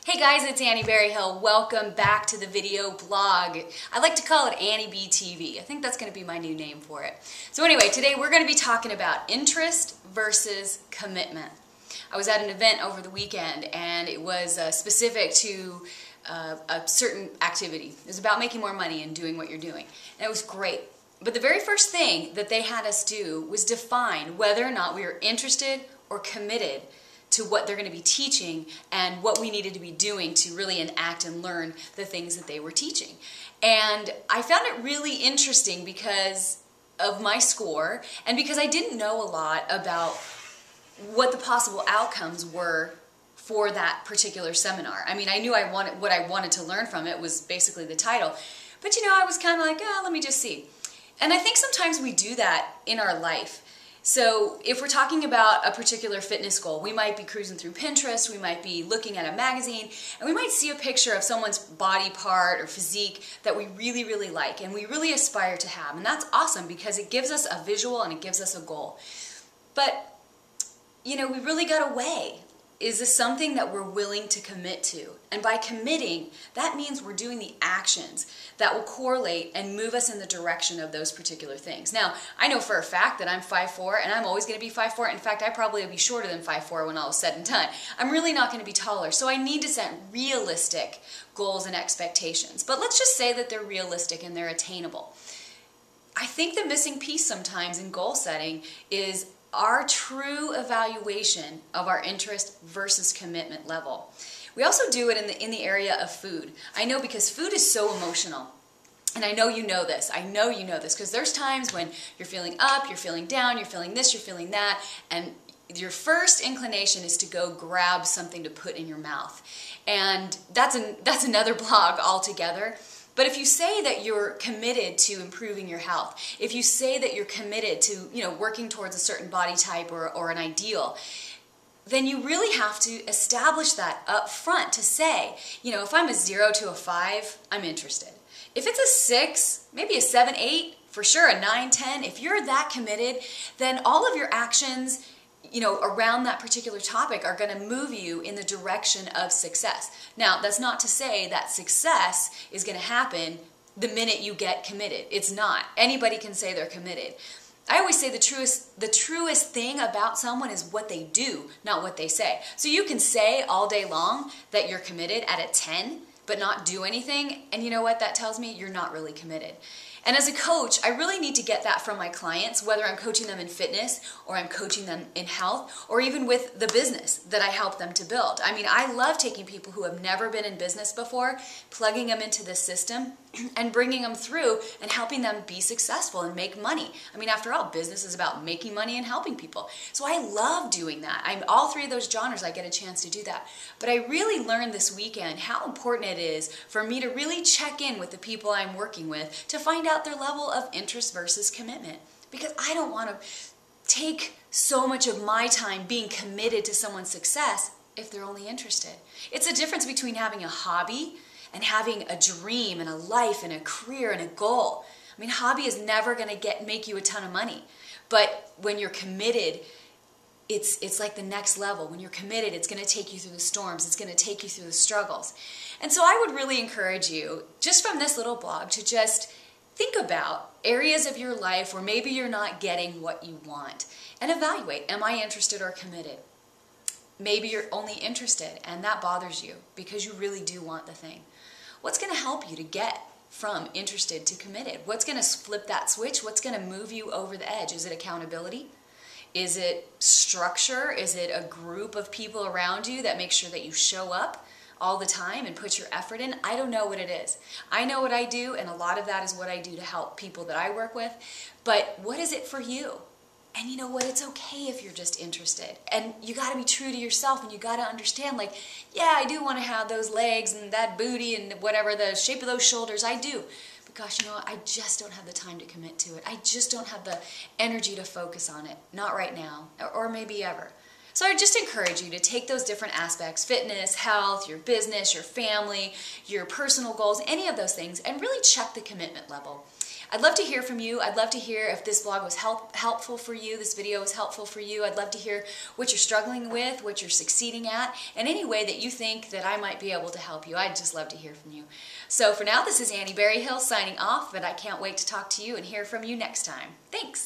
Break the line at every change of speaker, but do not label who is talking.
Hey guys, it's Annie Berryhill. Welcome back to the video blog. I like to call it Annie B TV. I think that's going to be my new name for it. So anyway, today we're going to be talking about interest versus commitment. I was at an event over the weekend and it was specific to a certain activity. It was about making more money and doing what you're doing. And it was great. But the very first thing that they had us do was define whether or not we were interested or committed to what they're going to be teaching and what we needed to be doing to really enact and learn the things that they were teaching. And I found it really interesting because of my score and because I didn't know a lot about what the possible outcomes were for that particular seminar. I mean, I knew what I wanted to learn from it was basically the title. But you know, I was kind of like, let me just see. And I think sometimes we do that in our life. So if we're talking about a particular fitness goal, we might be cruising through Pinterest, we might be looking at a magazine, and we might see a picture of someone's body part or physique that we really, really like and we really aspire to have. And that's awesome because it gives us a visual and it gives us a goal. But, you know, we really got to weigh. Is this something that we're willing to commit to? And by committing, that means we're doing the actions that will correlate and move us in the direction of those particular things. Now, I know for a fact that I'm 5'4", and I'm always going to be 5'4". In fact, I probably will be shorter than 5'4" when all is said and done. I'm really not going to be taller, so I need to set realistic goals and expectations. But let's just say that they're realistic and they're attainable. I think the missing piece sometimes in goal setting is our true evaluation of our interest versus commitment level. We also do it in the area of food. I know because food is so emotional. And I know you know this. I know you know this because there's times when you're feeling up, you're feeling down, you're feeling this, you're feeling that, and your first inclination is to go grab something to put in your mouth. And that's another blog altogether. But if you say that you're committed to improving your health, if you say that you're committed to, working towards a certain body type or an ideal, then you really have to establish that up front to say, if I'm a 0 to a 5, I'm interested. If it's a 6, maybe a 7, 8, for sure, a 9, 10, if you're that committed, then all of your actions around that particular topic are going to move you in the direction of success. Now, that's not to say that success is going to happen the minute you get committed. It's not. Anybody can say they're committed. I always say the truest thing about someone is what they do, not what they say. So you can say all day long that you're committed at a 10, but not do anything, and you know what that tells me? You're not really committed. And as a coach, I really need to get that from my clients, whether I'm coaching them in fitness or I'm coaching them in health or even with the business that I help them to build. I mean, I love taking people who have never been in business before, plugging them into this system and bringing them through and helping them be successful and make money. I mean, after all, business is about making money and helping people. So I love doing that. I'm all three of those genres, I get a chance to do that. But I really learned this weekend how important it is for me to really check in with the people I'm working with to find out their level of interest versus commitment. Because I don't want to take so much of my time being committed to someone's success if they're only interested. It's a difference between having a hobby and having a dream and a life and a career and a goal. I mean, hobby is never going to make you a ton of money. But when you're committed, it's like the next level. When you're committed, it's going to take you through the storms. It's going to take you through the struggles. And so I would really encourage you, just from this little blog, to just think about areas of your life where maybe you're not getting what you want and evaluate, am I interested or committed? Maybe you're only interested and that bothers you because you really do want the thing. What's going to help you to get from interested to committed? What's going to flip that switch? What's going to move you over the edge? Is it accountability? Is it structure? Is it a group of people around you that make sure that you show up all the time and put your effort in? I don't know what it is. I know what I do, and a lot of that is what I do to help people that I work with. But what is it for you? And you know what? It's okay if you're just interested. And you got to be true to yourself, and you got to understand, like, yeah, I do want to have those legs and that booty and whatever, the shape of those shoulders. I do. But gosh, you know what? I just don't have the time to commit to it. I just don't have the energy to focus on it. Not right now, or maybe ever. So I just encourage you to take those different aspects, fitness, health, your business, your family, your personal goals, any of those things, and really check the commitment level. I'd love to hear from you. I'd love to hear if this blog was helpful for you, this video was helpful for you. I'd love to hear what you're struggling with, what you're succeeding at, and any way that you think that I might be able to help you. I'd just love to hear from you. So for now, this is Annie Berryhill signing off, but I can't wait to talk to you and hear from you next time. Thanks.